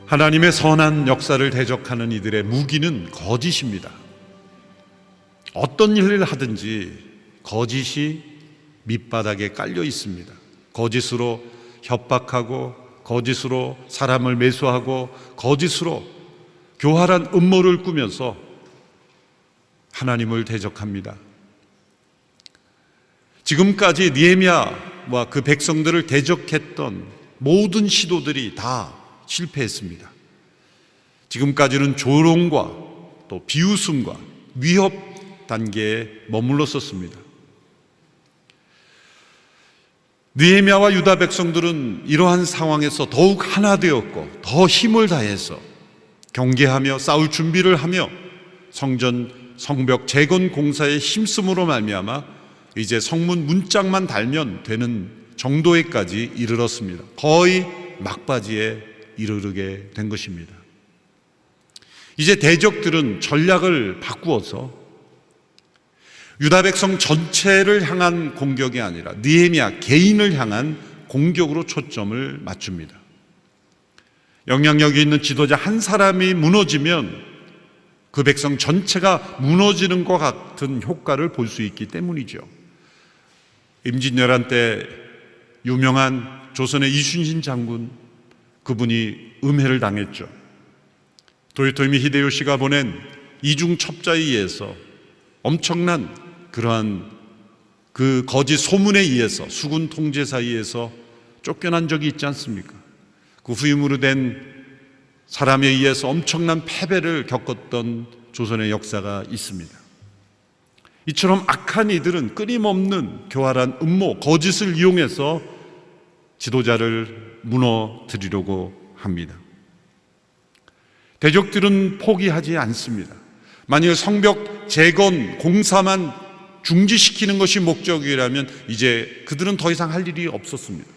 하나님의 선한 역사를 대적하는 이들의 무기는 거짓입니다. 어떤 일을 하든지 거짓이 밑바닥에 깔려 있습니다. 거짓으로 협박하고, 거짓으로 사람을 매수하고, 거짓으로 교활한 음모를 꾸면서 하나님을 대적합니다. 지금까지 느헤미야와 그 백성들을 대적했던 모든 시도들이 다 실패했습니다. 지금까지는 조롱과 또 비웃음과 위협 단계에 머물렀었습니다. 느헤미야와 유다 백성들은 이러한 상황에서 더욱 하나 되었고 더 힘을 다해서 경계하며 싸울 준비를 하며 성벽 재건 공사에 힘쓰므로 말미암아 이제 성문 문짝만 달면 되는 정도에까지 이르렀습니다. 거의 막바지에 이르게 된 것입니다. 이제 대적들은 전략을 바꾸어서 유다 백성 전체를 향한 공격이 아니라 느헤미야 개인을 향한 공격으로 초점을 맞춥니다. 영향력이 있는 지도자 한 사람이 무너지면 그 백성 전체가 무너지는 것 같은 효과를 볼 수 있기 때문이죠. 임진왜란 때 유명한 조선의 이순신 장군, 그분이 음해를 당했죠. 도요토미 히데요시가 보낸 이중 첩자에 의해서 엄청난 그러한 그 거짓 소문에 의해서 수군 통제사에 의해서 쫓겨난 적이 있지 않습니까? 그 후임으로 된 사람에 의해서 엄청난 패배를 겪었던 조선의 역사가 있습니다. 이처럼 악한 이들은 끊임없는 교활한 음모, 거짓을 이용해서 지도자를 무너뜨리려고 합니다. 대적들은 포기하지 않습니다. 만일 성벽 재건 공사만 중지시키는 것이 목적이라면 이제 그들은 더 이상 할 일이 없었습니다.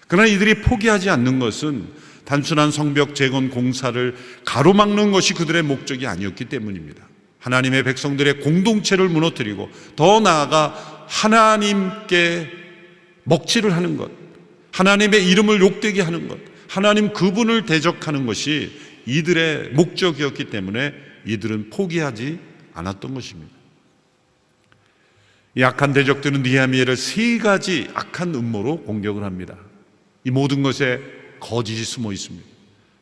그러나 이들이 포기하지 않는 것은 단순한 성벽 재건 공사를 가로막는 것이 그들의 목적이 아니었기 때문입니다. 하나님의 백성들의 공동체를 무너뜨리고 더 나아가 하나님께 먹칠을 하는 것, 하나님의 이름을 욕되게 하는 것, 하나님 그분을 대적하는 것이 이들의 목적이었기 때문에 이들은 포기하지 않았던 것입니다. 이 악한 대적들은 느헤미야를 세 가지 악한 음모로 공격을 합니다. 이 모든 것에 거짓이 숨어 있습니다.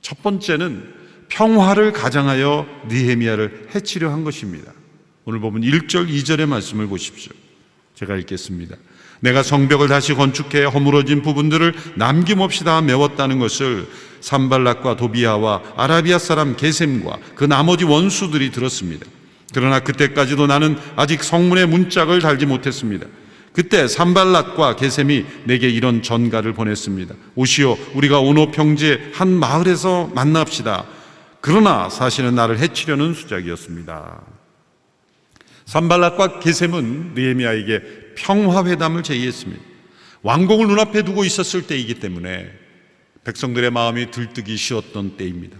첫 번째는 평화를 가장하여 느헤미야를 해치려 한 것입니다. 오늘 보면 1절 2절의 말씀을 보십시오. 제가 읽겠습니다. 내가 성벽을 다시 건축해 허물어진 부분들을 남김없이 다 메웠다는 것을 산발락과 도비아와 아라비아 사람 게셈과 그 나머지 원수들이 들었습니다. 그러나 그때까지도 나는 아직 성문에 문짝을 달지 못했습니다. 그때 산발락과 게셈이 내게 이런 전가를 보냈습니다. 오시오, 우리가 오노 평지의 한 마을에서 만납시다. 그러나 사실은 나를 해치려는 수작이었습니다. 산발락과 게셈은 느헤미야에게 평화회담을 제의했습니다. 왕궁을 눈앞에 두고 있었을 때이기 때문에 백성들의 마음이 들뜨기 쉬웠던 때입니다.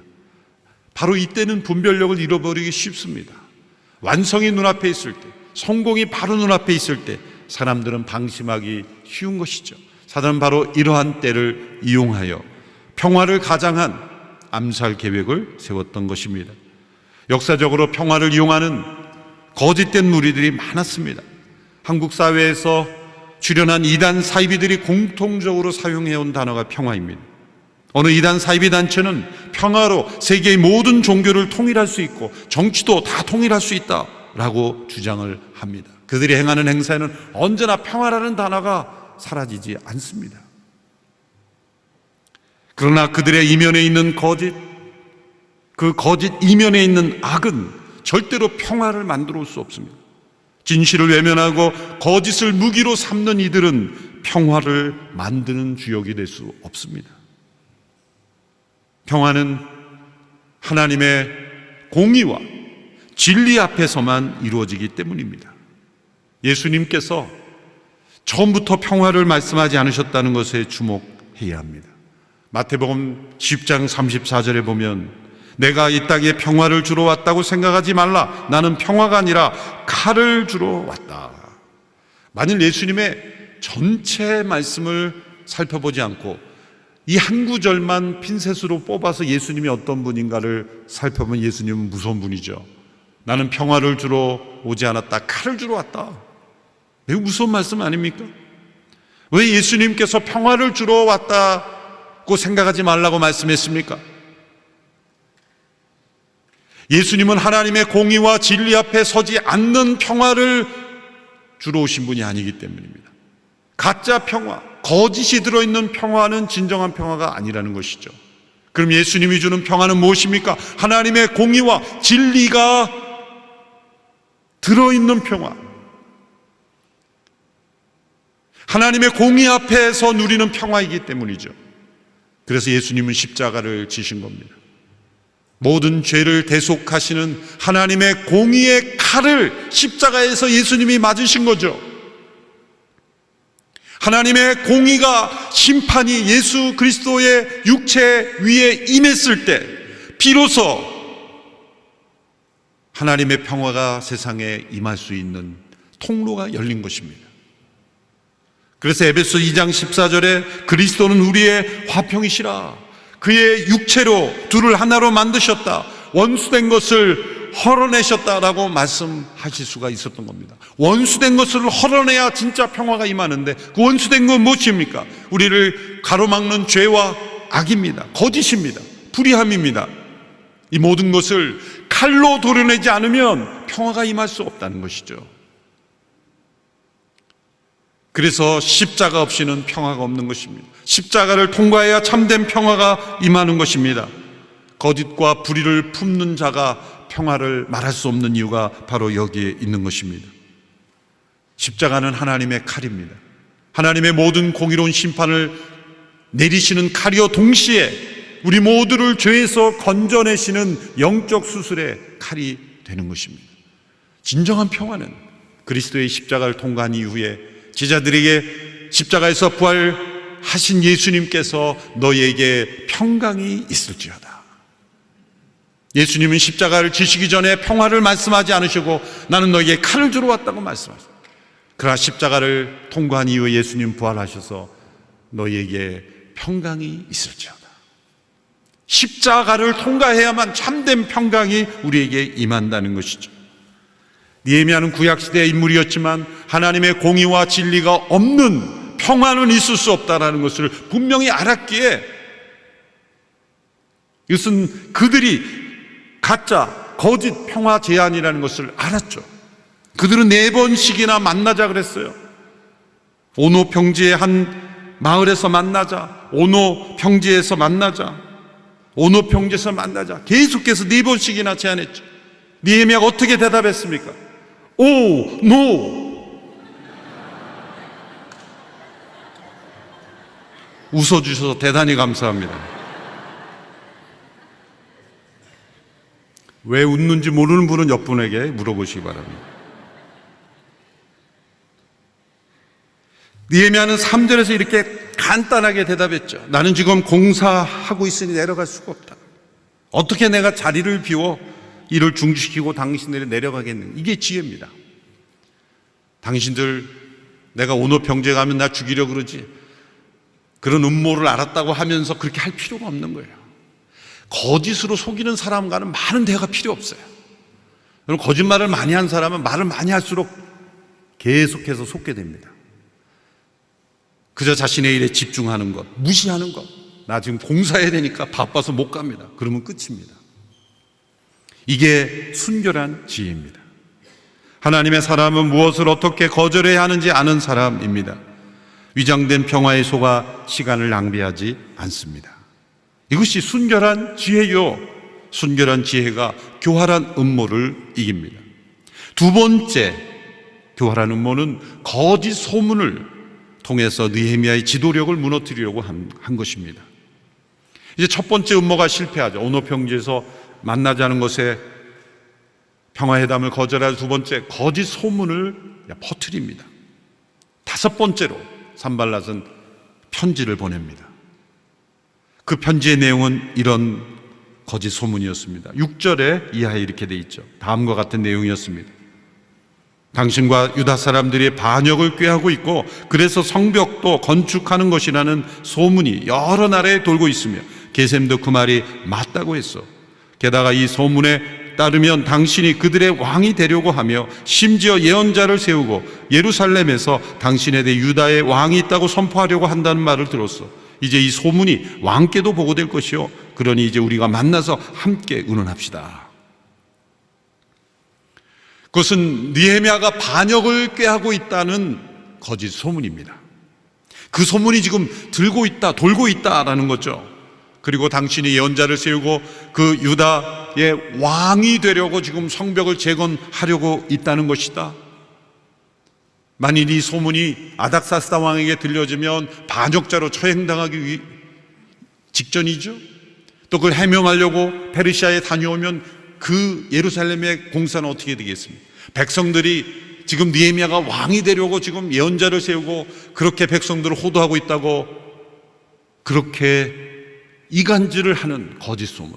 바로 이때는 분별력을 잃어버리기 쉽습니다. 완성이 눈앞에 있을 때, 성공이 바로 눈앞에 있을 때 사람들은 방심하기 쉬운 것이죠. 사단은 바로 이러한 때를 이용하여 평화를 가장한 암살 계획을 세웠던 것입니다. 역사적으로 평화를 이용하는 거짓된 무리들이 많았습니다. 한국 사회에서 출현한 이단 사이비들이 공통적으로 사용해온 단어가 평화입니다. 어느 이단 사이비 단체는 평화로 세계의 모든 종교를 통일할 수 있고 정치도 다 통일할 수 있다라고 주장을 합니다. 그들이 행하는 행사에는 언제나 평화라는 단어가 사라지지 않습니다. 그러나 그들의 이면에 있는 거짓, 그 거짓 이면에 있는 악은 절대로 평화를 만들어 올 수 없습니다. 진실을 외면하고 거짓을 무기로 삼는 이들은 평화를 만드는 주역이 될 수 없습니다. 평화는 하나님의 공의와 진리 앞에서만 이루어지기 때문입니다. 예수님께서 처음부터 평화를 말씀하지 않으셨다는 것에 주목해야 합니다. 마태복음 10장 34절에 보면 내가 이 땅에 평화를 주러 왔다고 생각하지 말라. 나는 평화가 아니라 칼을 주러 왔다. 만일 예수님의 전체 말씀을 살펴보지 않고 이 한 구절만 핀셋으로 뽑아서 예수님이 어떤 분인가를 살펴보면 예수님은 무서운 분이죠. 나는 평화를 주러 오지 않았다. 칼을 주러 왔다. 매우 무서운 말씀 아닙니까? 왜 예수님께서 평화를 주러 왔다고 생각하지 말라고 말씀했습니까? 예수님은 하나님의 공의와 진리 앞에 서지 않는 평화를 주러 오신 분이 아니기 때문입니다. 가짜 평화, 거짓이 들어있는 평화는 진정한 평화가 아니라는 것이죠. 그럼 예수님이 주는 평화는 무엇입니까? 하나님의 공의와 진리가 들어있는 평화, 하나님의 공의 앞에서 누리는 평화이기 때문이죠. 그래서 예수님은 십자가를 지신 겁니다. 모든 죄를 대속하시는 하나님의 공의의 칼을 십자가에서 예수님이 맞으신 거죠. 하나님의 공의가 심판이 예수 그리스도의 육체 위에 임했을 때 비로소 하나님의 평화가 세상에 임할 수 있는 통로가 열린 것입니다. 그래서 에베소 2장 14절에 그리스도는 우리의 화평이시라. 그의 육체로 둘을 하나로 만드셨다. 원수된 것을 헐어내셨다라고 말씀하실 수가 있었던 겁니다. 원수된 것을 헐어내야 진짜 평화가 임하는데 그 원수된 건 무엇입니까? 우리를 가로막는 죄와 악입니다. 거짓입니다. 불의함입니다. 이 모든 것을 칼로 도려내지 않으면 평화가 임할 수 없다는 것이죠. 그래서 십자가 없이는 평화가 없는 것입니다. 십자가를 통과해야 참된 평화가 임하는 것입니다. 거짓과 불의를 품는 자가 평화를 말할 수 없는 이유가 바로 여기에 있는 것입니다. 십자가는 하나님의 칼입니다. 하나님의 모든 공의로운 심판을 내리시는 칼이요 동시에 우리 모두를 죄에서 건져내시는 영적 수술의 칼이 되는 것입니다. 진정한 평화는 그리스도의 십자가를 통과한 이후에 제자들에게 십자가에서 부활하신 예수님께서 너희에게 평강이 있을지어다. 예수님은 십자가를 지시기 전에 평화를 말씀하지 않으시고 나는 너희에게 칼을 주러 왔다고 말씀하셨습니다. 그러나 십자가를 통과한 이후에 예수님 부활하셔서 너희에게 평강이 있을지어다. 십자가를 통과해야만 참된 평강이 우리에게 임한다는 것이죠. 느헤미야는 구약시대의 인물이었지만 하나님의 공의와 진리가 없는 평화는 있을 수 없다는 것을 분명히 알았기에 이것은 그들이 가짜, 거짓 평화 제안이라는 것을 알았죠. 그들은 4번씩이나 만나자 그랬어요. 오노 평지의 한 마을에서 만나자, 오노 평지에서 만나자, 오노 평지에서 만나자 계속해서 4번씩이나 제안했죠. 느헤미야가 어떻게 대답했습니까? 오, 노. 웃어주셔서 대단히 감사합니다. 왜 웃는지 모르는 분은 옆분에게 물어보시기 바랍니다. 느헤미야는 3절에서 이렇게 간단하게 대답했죠. 나는 지금 공사하고 있으니 내려갈 수가 없다. 어떻게 내가 자리를 비워 일을 중지시키고 당신들이 내려가겠는가? 이게 지혜입니다. 당신들 내가 오노 평지에 가면 나 죽이려 그러지. 그런 음모를 알았다고 하면서 그렇게 할 필요가 없는 거예요. 거짓으로 속이는 사람과는 많은 대화가 필요 없어요. 여러분, 거짓말을 많이 한 사람은 말을 많이 할수록 계속해서 속게 됩니다. 그저 자신의 일에 집중하는 것, 무시하는 것. 나 지금 공사해야 되니까 바빠서 못 갑니다. 그러면 끝입니다. 이게 순결한 지혜입니다. 하나님의 사람은 무엇을 어떻게 거절해야 하는지 아는 사람입니다. 위장된 평화에 속아 시간을 낭비하지 않습니다. 이것이 순결한 지혜요. 순결한 지혜가 교활한 음모를 이깁니다. 두 번째 교활한 음모는 거짓 소문을 통해서 느헤미야의 지도력을 무너뜨리려고 한 것입니다. 이제 첫 번째 음모가 실패하죠. 오노 평지에서 만나자는 것에 평화회담을 거절할 두 번째 거짓 소문을 퍼뜨립니다. 다섯 번째로 산발랏은 편지를 보냅니다. 그 편지의 내용은 이런 거짓 소문이었습니다. 6절에 이하에 이렇게 돼 있죠. 다음과 같은 내용이었습니다. 당신과 유다 사람들이 반역을 꾀하고 있고 그래서 성벽도 건축하는 것이라는 소문이 여러 나라에 돌고 있으며 게셈도 그 말이 맞다고 했어. 게다가 이 소문에 따르면 당신이 그들의 왕이 되려고 하며 심지어 예언자를 세우고 예루살렘에서 당신에 대해 유다의 왕이 있다고 선포하려고 한다는 말을 들었어. 이제 이 소문이 왕께도 보고될 것이요, 그러니 이제 우리가 만나서 함께 의논합시다. 그것은 느헤미야가 반역을 꾀하고 있다는 거짓 소문입니다. 그 소문이 지금 돌고 있다라는 거죠. 그리고 당신이 예언자를 세우고 그 유다의 왕이 되려고 지금 성벽을 재건하려고 있다는 것이다. 만일 이 소문이 아닥사스다 왕에게 들려지면 반역자로 처형당하기 직전이죠. 또 그걸 해명하려고 페르시아에 다녀오면 그 예루살렘의 공사는 어떻게 되겠습니까? 백성들이 지금 느헤미야가 왕이 되려고 지금 예언자를 세우고 그렇게 백성들을 호도하고 있다고 그렇게 이간질을 하는 거짓 소문.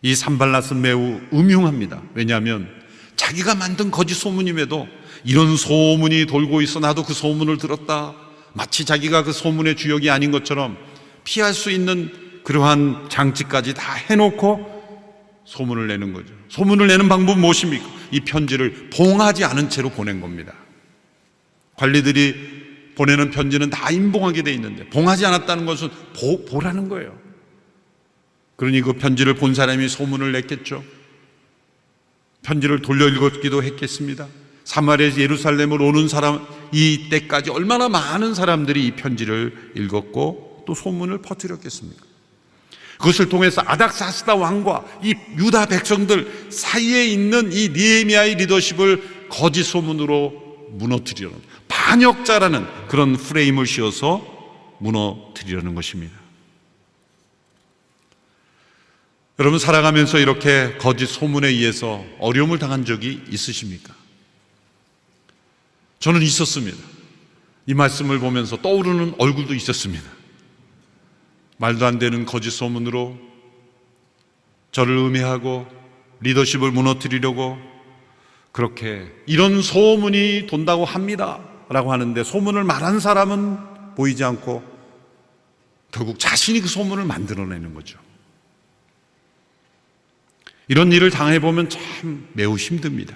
이 산발랏은 매우 음흉합니다. 왜냐하면 자기가 만든 거짓 소문임에도 이런 소문이 돌고 있어 나도 그 소문을 들었다, 마치 자기가 그 소문의 주역이 아닌 것처럼 피할 수 있는 그러한 장치까지 다 해놓고 소문을 내는 거죠. 소문을 내는 방법은 무엇입니까? 이 편지를 봉하지 않은 채로 보낸 겁니다. 관리들이 보내는 편지는 다 임봉하게 돼 있는데 봉하지 않았다는 것은 보라는 거예요. 그러니 그 편지를 본 사람이 소문을 냈겠죠. 편지를 돌려 읽었기도 했겠습니다. 사마리아에서 예루살렘을 오는 사람, 이 때까지 얼마나 많은 사람들이 이 편지를 읽었고 또 소문을 퍼뜨렸겠습니까? 그것을 통해서 아닥사스다 왕과 이 유다 백성들 사이에 있는 이 느헤미야의 리더십을 거짓 소문으로 무너뜨리려는, 반역자라는 그런 프레임을 씌워서 무너뜨리려는 것입니다. 여러분, 살아가면서 이렇게 거짓 소문에 의해서 어려움을 당한 적이 있으십니까? 저는 있었습니다. 이 말씀을 보면서 떠오르는 얼굴도 있었습니다. 말도 안 되는 거짓 소문으로 저를 음해하고 리더십을 무너뜨리려고 그렇게 이런 소문이 돈다고 합니다 라고 하는데 소문을 말한 사람은 보이지 않고 결국 자신이 그 소문을 만들어내는 거죠. 이런 일을 당해보면 참 매우 힘듭니다.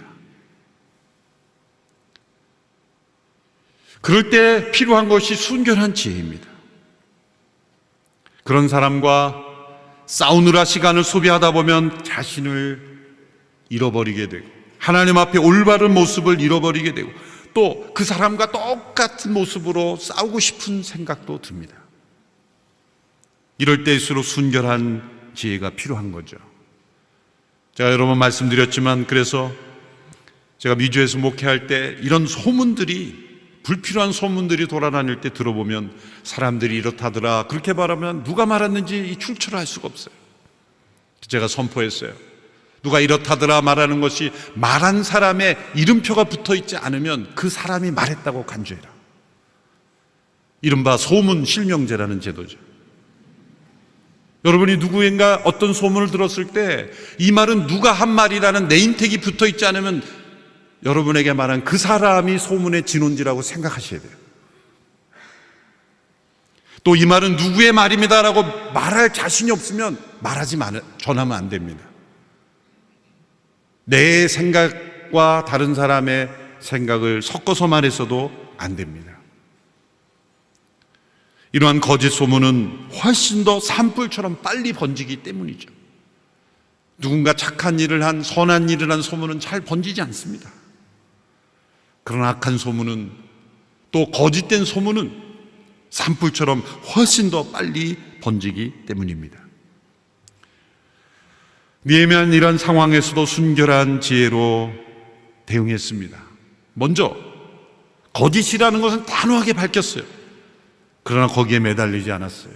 그럴 때 필요한 것이 순결한 지혜입니다. 그런 사람과 싸우느라 시간을 소비하다 보면 자신을 잃어버리게 되고 하나님 앞에 올바른 모습을 잃어버리게 되고 또 그 사람과 똑같은 모습으로 싸우고 싶은 생각도 듭니다. 이럴 때일수록 순결한 지혜가 필요한 거죠. 제가 여러 번 말씀드렸지만 그래서 제가 미주에서 목회할 때 이런 소문들이, 불필요한 소문들이 돌아다닐 때 들어보면 사람들이 이렇다더라 그렇게 말하면 누가 말했는지 출처를 알 수가 없어요. 제가 선포했어요. 누가 이렇다더라 말하는 것이 말한 사람의 이름표가 붙어있지 않으면 그 사람이 말했다고 간주해라. 이른바 소문 실명제라는 제도죠. 여러분이 누구인가 어떤 소문을 들었을 때 이 말은 누가 한 말이라는 네임택이 붙어있지 않으면 여러분에게 말한 그 사람이 소문의 진원지라고 생각하셔야 돼요. 또 이 말은 누구의 말입니다라고 말할 자신이 없으면 전하면 안 됩니다. 내 생각과 다른 사람의 생각을 섞어서 말해서도 안 됩니다. 이러한 거짓 소문은 훨씬 더 산불처럼 빨리 번지기 때문이죠. 누군가 착한 일을 한, 선한 일을 한 소문은 잘 번지지 않습니다. 그러나 악한 소문은, 또 거짓된 소문은 산불처럼 훨씬 더 빨리 번지기 때문입니다. 느헤미야는 이런 상황에서도 순결한 지혜로 대응했습니다. 먼저 거짓이라는 것은 단호하게 밝혔어요. 그러나 거기에 매달리지 않았어요.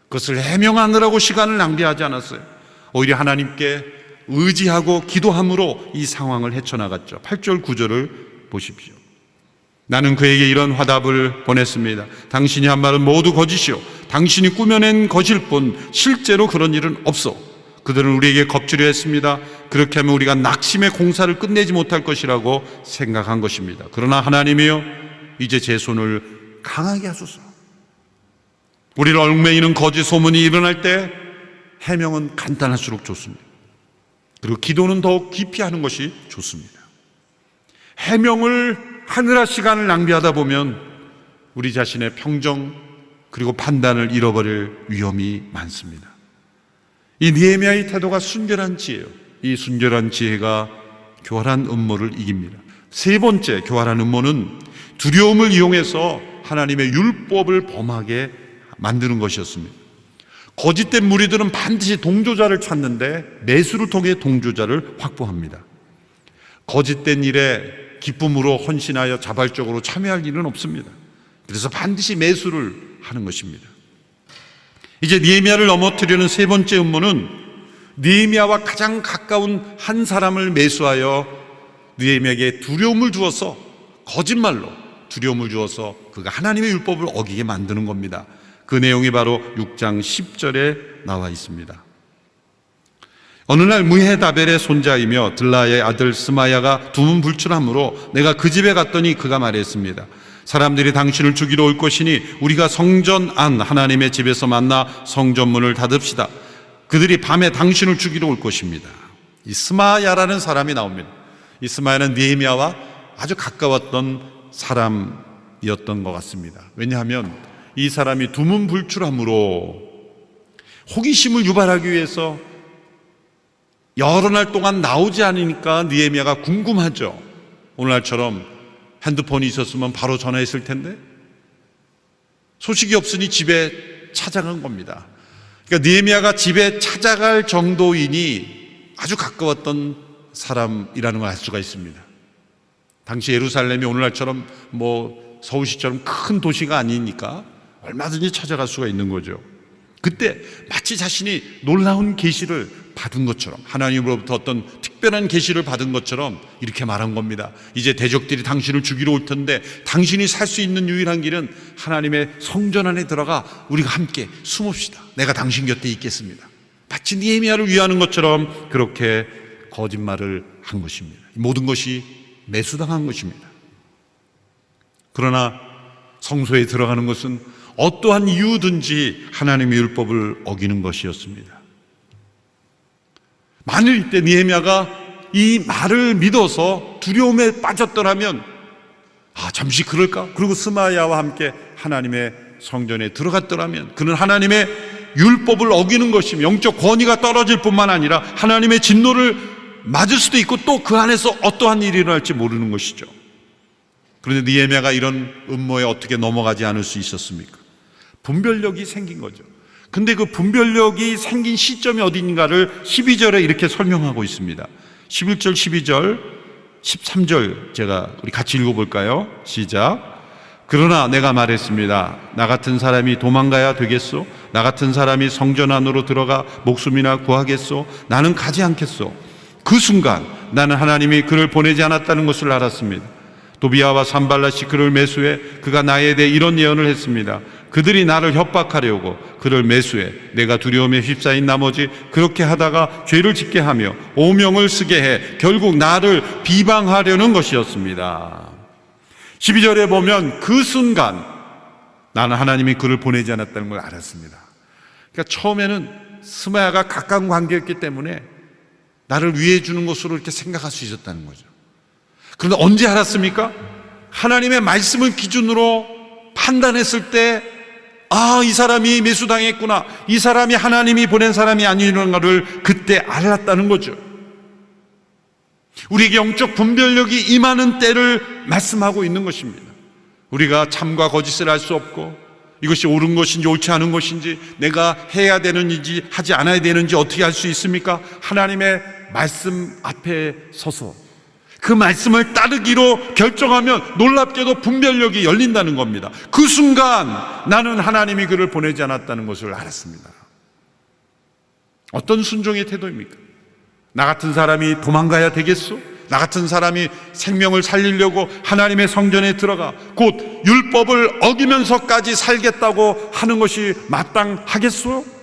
그것을 해명하느라고 시간을 낭비하지 않았어요. 오히려 하나님께 의지하고 기도함으로 이 상황을 헤쳐나갔죠. 8절 9절을 보십시오. 나는 그에게 이런 화답을 보냈습니다. 당신이 한 말은 모두 거짓이요 당신이 꾸며낸 것일 뿐 실제로 그런 일은 없어. 그들은 우리에게 겁주려 했습니다. 그렇게 하면 우리가 낙심의 공사를 끝내지 못할 것이라고 생각한 것입니다. 그러나 하나님이여, 이제 제 손을 강하게 하소서. 우리를 얽매이는 거짓 소문이 일어날 때 해명은 간단할수록 좋습니다. 그리고 기도는 더욱 깊이 하는 것이 좋습니다. 해명을 하느라 시간을 낭비하다 보면 우리 자신의 평정 그리고 판단을 잃어버릴 위험이 많습니다. 이 느헤미야의 태도가 순결한 지혜예요. 이 순결한 지혜가 교활한 음모를 이깁니다. 세 번째 교활한 음모는 두려움을 이용해서 하나님의 율법을 범하게 만드는 것이었습니다. 거짓된 무리들은 반드시 동조자를 찾는데 매수를 통해 동조자를 확보합니다. 거짓된 일에 기쁨으로 헌신하여 자발적으로 참여할 일은 없습니다. 그래서 반드시 매수를 하는 것입니다. 이제 느헤미야를 넘어뜨리는 세 번째 음모는 느헤미야와 가장 가까운 한 사람을 매수하여 느헤미야에게 두려움을 주어서, 거짓말로 두려움을 주어서 그가 하나님의 율법을 어기게 만드는 겁니다. 그 내용이 바로 6장 10절에 나와 있습니다. 어느 날 무헤다벨의 손자이며 들라의 아들 스마야가 두문불출함으로 내가 그 집에 갔더니 그가 말했습니다. 사람들이 당신을 죽이러 올 것이니 우리가 성전 안 하나님의 집에서 만나 성전문을 닫읍시다. 그들이 밤에 당신을 죽이러 올 것입니다. 이 스마야라는 사람이 나옵니다. 이 스마야는 느헤미야와 아주 가까웠던 사람이었던 것 같습니다. 왜냐하면 이 사람이 두문불출함으로 호기심을 유발하기 위해서 여러 날 동안 나오지 않으니까 느헤미야가 궁금하죠. 오늘날처럼 핸드폰이 있었으면 바로 전화했을 텐데 소식이 없으니 집에 찾아간 겁니다. 그러니까 느헤미야가 집에 찾아갈 정도이니 아주 가까웠던 사람이라는 걸 알 수가 있습니다. 당시 예루살렘이 오늘날처럼 서울시처럼 큰 도시가 아니니까 얼마든지 찾아갈 수가 있는 거죠. 그때 마치 자신이 놀라운 계시를 받은 것처럼, 하나님으로부터 어떤 특별한 계시를 받은 것처럼 이렇게 말한 겁니다. 이제 대적들이 당신을 죽이러 올 텐데 당신이 살 수 있는 유일한 길은 하나님의 성전 안에 들어가 우리가 함께 숨읍시다. 내가 당신 곁에 있겠습니다. 마치 느헤미야를 위하는 것처럼 그렇게 거짓말을 한 것입니다. 모든 것이 매수당한 것입니다. 그러나 성소에 들어가는 것은 어떠한 이유든지 하나님의 율법을 어기는 것이었습니다. 만일 이때 느헤미야가 이 말을 믿어서 두려움에 빠졌더라면 잠시 그럴까? 그리고 스마야와 함께 하나님의 성전에 들어갔더라면 그는 하나님의 율법을 어기는 것이며 영적 권위가 떨어질 뿐만 아니라 하나님의 진노를 맞을 수도 있고 또 그 안에서 어떠한 일이 일어날지 모르는 것이죠. 그런데 느헤미야가 이런 음모에 어떻게 넘어가지 않을 수 있었습니까? 분별력이 생긴 거죠. 근데 그 분별력이 생긴 시점이 어딘가를 12절에 이렇게 설명하고 있습니다. 11절, 12절, 13절 우리 같이 읽어볼까요? 시작. 그러나 내가 말했습니다. 나 같은 사람이 도망가야 되겠소? 나 같은 사람이 성전 안으로 들어가 목숨이나 구하겠소? 나는 가지 않겠소. 그 순간 나는 하나님이 그를 보내지 않았다는 것을 알았습니다. 도비야와 산발랏이 그를 매수해 그가 나에 대해 이런 예언을 했습니다. 그들이 나를 협박하려고 그를 매수해 내가 두려움에 휩싸인 나머지 그렇게 하다가 죄를 짓게 하며 오명을 쓰게 해 결국 나를 비방하려는 것이었습니다. 12절에 보면 그 순간 나는 하나님이 그를 보내지 않았다는 걸 알았습니다. 그러니까 처음에는 스마야가 가까운 관계였기 때문에 나를 위해 주는 것으로 이렇게 생각할 수 있었다는 거죠. 그런데 언제 알았습니까? 하나님의 말씀을 기준으로 판단했을 때 이 사람이 매수당했구나, 이 사람이 하나님이 보낸 사람이 아니라는 것을 그때 알았다는 거죠. 우리에게 영적 분별력이 임하는 때를 말씀하고 있는 것입니다. 우리가 참과 거짓을 알 수 없고 이것이 옳은 것인지 옳지 않은 것인지 내가 해야 되는지 하지 않아야 되는지 어떻게 할 수 있습니까? 하나님의 말씀 앞에 서서 그 말씀을 따르기로 결정하면 놀랍게도 분별력이 열린다는 겁니다. 그 순간 나는 하나님이 그를 보내지 않았다는 것을 알았습니다. 어떤 순종의 태도입니까? 나 같은 사람이 도망가야 되겠소? 나 같은 사람이 생명을 살리려고 하나님의 성전에 들어가 곧 율법을 어기면서까지 살겠다고 하는 것이 마땅하겠소?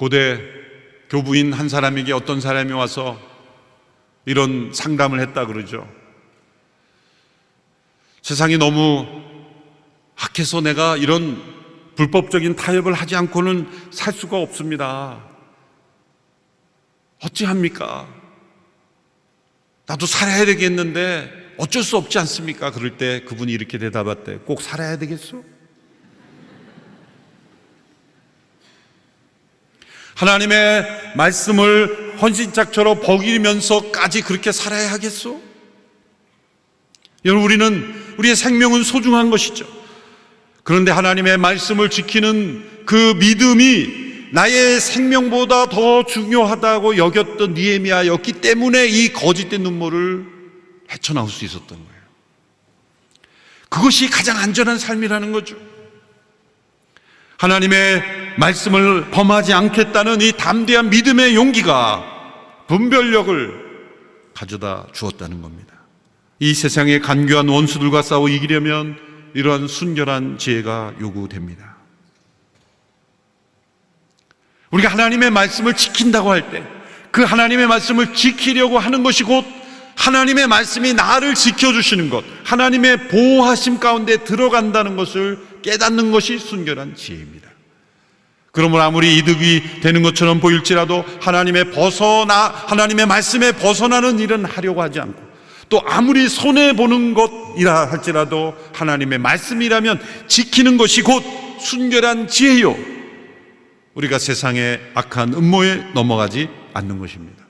고대 교부인 한 사람에게 어떤 사람이 와서 이런 상담을 했다 그러죠. 세상이 너무 악해서 내가 이런 불법적인 타협을 하지 않고는 살 수가 없습니다. 어찌합니까? 나도 살아야 되겠는데 어쩔 수 없지 않습니까? 그럴 때 그분이 이렇게 대답했대. 꼭 살아야 되겠어? 하나님의 말씀을 헌신짝처럼 버리면서까지 그렇게 살아야 하겠소? 여러분, 우리의 생명은 소중한 것이죠. 그런데 하나님의 말씀을 지키는 그 믿음이 나의 생명보다 더 중요하다고 여겼던 느헤미야였기 때문에 이 거짓된 눈물을 헤쳐나올 수 있었던 거예요. 그것이 가장 안전한 삶이라는 거죠. 하나님의 말씀을 범하지 않겠다는 이 담대한 믿음의 용기가 분별력을 가져다 주었다는 겁니다. 이 세상의 간교한 원수들과 싸워 이기려면 이러한 순결한 지혜가 요구됩니다. 우리가 하나님의 말씀을 지킨다고 할 때 그 하나님의 말씀을 지키려고 하는 것이 곧 하나님의 말씀이 나를 지켜주시는 것, 하나님의 보호하심 가운데 들어간다는 것을 깨닫는 것이 순결한 지혜입니다. 그러므로 아무리 이득이 되는 것처럼 보일지라도 하나님의 말씀에 벗어나는 일은 하려고 하지 않고, 또 아무리 손해보는 것이라 할지라도 하나님의 말씀이라면 지키는 것이 곧 순결한 지혜요, 우리가 세상의 악한 음모에 넘어가지 않는 것입니다.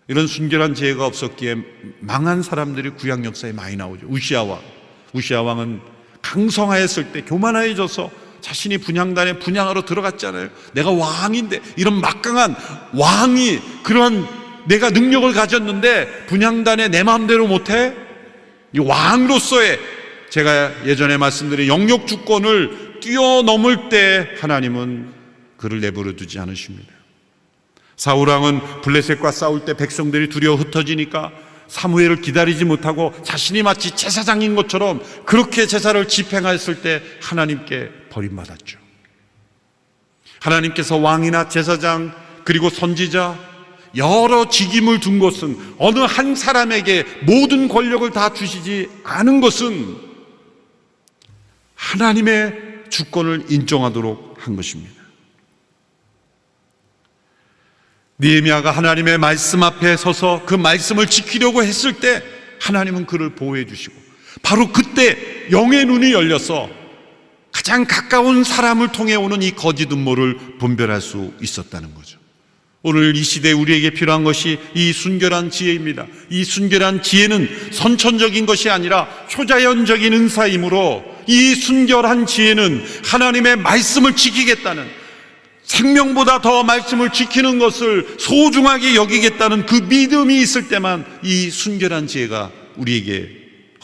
이런 순결한 지혜가 없었기에 망한 사람들이 구약 역사에 많이 나오죠. 우시야 왕은 강성하였을 때 교만해져서 자신이 분향단에 분향하러 들어갔잖아요. 내가 왕인데, 이런 막강한 왕이 그런 내가 능력을 가졌는데 분향단에 내 마음대로 못해? 이 왕으로서의, 제가 예전에 말씀드린 영역 주권을 뛰어넘을 때 하나님은 그를 내버려 두지 않으십니다. 사울왕은 블레셋과 싸울 때 백성들이 두려워 흩어지니까 사무엘을 기다리지 못하고 자신이 마치 제사장인 것처럼 그렇게 제사를 집행하였을 때 하나님께 버림받았죠. 하나님께서 왕이나 제사장 그리고 선지자 여러 직임을 둔 것은, 어느 한 사람에게 모든 권력을 다 주시지 않은 것은 하나님의 주권을 인정하도록 한 것입니다. 느헤미야가 하나님의 말씀 앞에 서서 그 말씀을 지키려고 했을 때 하나님은 그를 보호해 주시고, 바로 그때 영의 눈이 열려서 가장 가까운 사람을 통해 오는 이 거짓 음모를 분별할 수 있었다는 거죠. 오늘 이 시대에 우리에게 필요한 것이 이 순결한 지혜입니다. 이 순결한 지혜는 선천적인 것이 아니라 초자연적인 은사이므로, 이 순결한 지혜는 하나님의 말씀을 지키겠다는, 생명보다 더 말씀을 지키는 것을 소중하게 여기겠다는 그 믿음이 있을 때만 이 순결한 지혜가 우리에게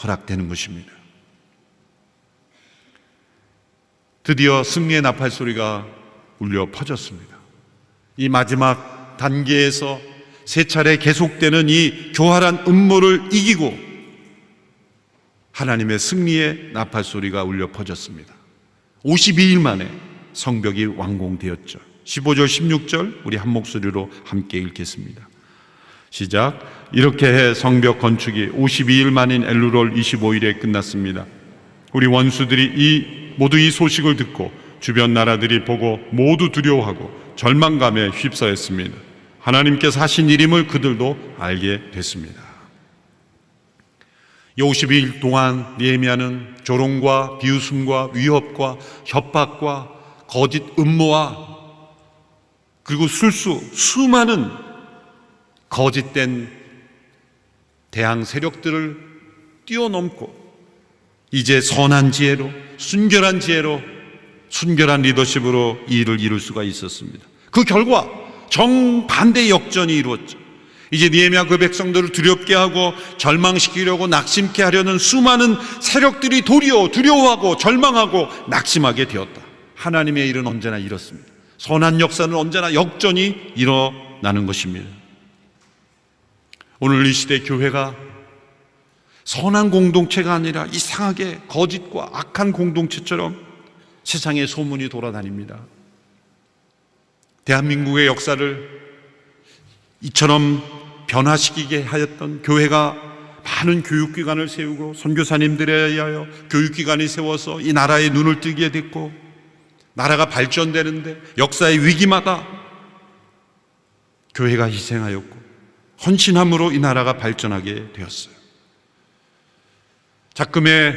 허락되는 것입니다. 드디어 승리의 나팔 소리가 울려 퍼졌습니다. 이 마지막 단계에서 세 차례 계속되는 이 교활한 음모를 이기고 하나님의 승리의 나팔 소리가 울려 퍼졌습니다. 52일 만에 성벽이 완공되었죠. 15절 16절 우리 한 목소리로 함께 읽겠습니다. 시작. 이렇게 해 성벽 건축이 52일 만인 엘루롤 25일에 끝났습니다. 우리 원수들이 모두 이 소식을 듣고 주변 나라들이 보고 모두 두려워하고 절망감에 휩싸였습니다. 하나님께서 하신 일임을 그들도 알게 됐습니다. 이 52일 동안 느헤미야는 조롱과 비웃음과 위협과 협박과 거짓 음모와 그리고 수많은 거짓된 대항 세력들을 뛰어넘고 이제 선한 지혜로, 순결한 지혜로, 순결한 리더십으로 이 일을 이룰 수가 있었습니다. 그 결과 정반대의 역전이 이루어졌죠. 이제 느헤미야 그 백성들을 두렵게 하고 절망시키려고 낙심케 하려는 수많은 세력들이 도리어 두려워하고 절망하고 낙심하게 되었다. 하나님의 일은 언제나 이렇습니다. 선한 역사는 언제나 역전이 일어나는 것입니다. 오늘 이 시대 교회가 선한 공동체가 아니라 이상하게 거짓과 악한 공동체처럼 세상에 소문이 돌아다닙니다. 대한민국의 역사를 이처럼 변화시키게 하였던 교회가 많은 교육기관을 세우고 선교사님들에 의하여 교육기관이 세워서 이 나라의 눈을 뜨게 됐고, 나라가 발전되는데 역사의 위기마다 교회가 희생하였고 헌신함으로 이 나라가 발전하게 되었어요. 작금의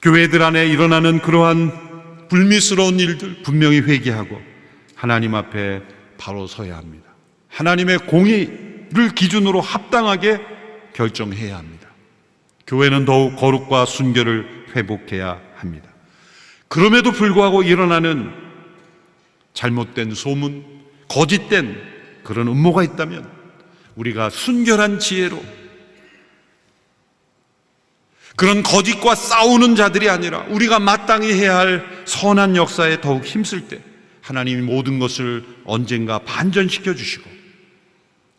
교회들 안에 일어나는 그러한 불미스러운 일들 분명히 회개하고 하나님 앞에 바로 서야 합니다. 하나님의 공의를 기준으로 합당하게 결정해야 합니다. 교회는 더욱 거룩과 순결을 회복해야 합니다. 그럼에도 불구하고 일어나는 잘못된 소문, 거짓된 그런 음모가 있다면 우리가 순결한 지혜로, 그런 거짓과 싸우는 자들이 아니라 우리가 마땅히 해야 할 선한 역사에 더욱 힘쓸 때 하나님이 모든 것을 언젠가 반전시켜 주시고,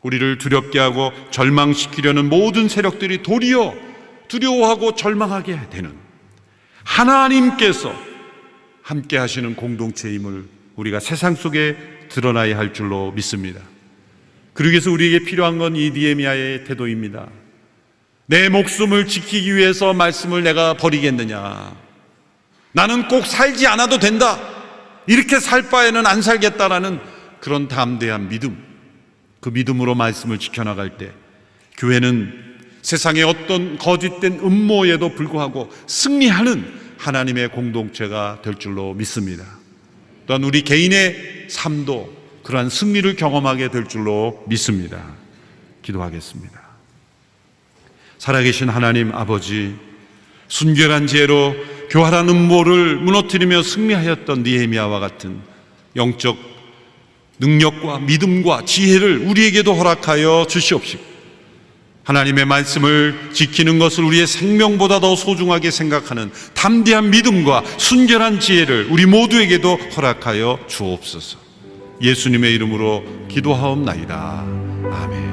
우리를 두렵게 하고 절망시키려는 모든 세력들이 도리어 두려워하고 절망하게 되는 하나님께서 함께 하시는 공동체임을 우리가 세상 속에 드러나야 할 줄로 믿습니다. 그러기 위해서 우리에게 필요한 건 이 느헤미야의 태도입니다. 내 목숨을 지키기 위해서 말씀을 내가 버리겠느냐, 나는 꼭 살지 않아도 된다, 이렇게 살 바에는 안 살겠다라는 그런 담대한 믿음, 그 믿음으로 말씀을 지켜나갈 때 교회는 세상의 어떤 거짓된 음모에도 불구하고 승리하는 하나님의 공동체가 될 줄로 믿습니다. 또한 우리 개인의 삶도 그러한 승리를 경험하게 될 줄로 믿습니다. 기도하겠습니다. 살아계신 하나님 아버지, 순결한 지혜로 교활한 음모를 무너뜨리며 승리하였던 느헤미야와 같은 영적 능력과 믿음과 지혜를 우리에게도 허락하여 주시옵시고, 하나님의 말씀을 지키는 것을 우리의 생명보다 더 소중하게 생각하는 담대한 믿음과 순결한 지혜를 우리 모두에게도 허락하여 주옵소서. 예수님의 이름으로 기도하옵나이다. 아멘.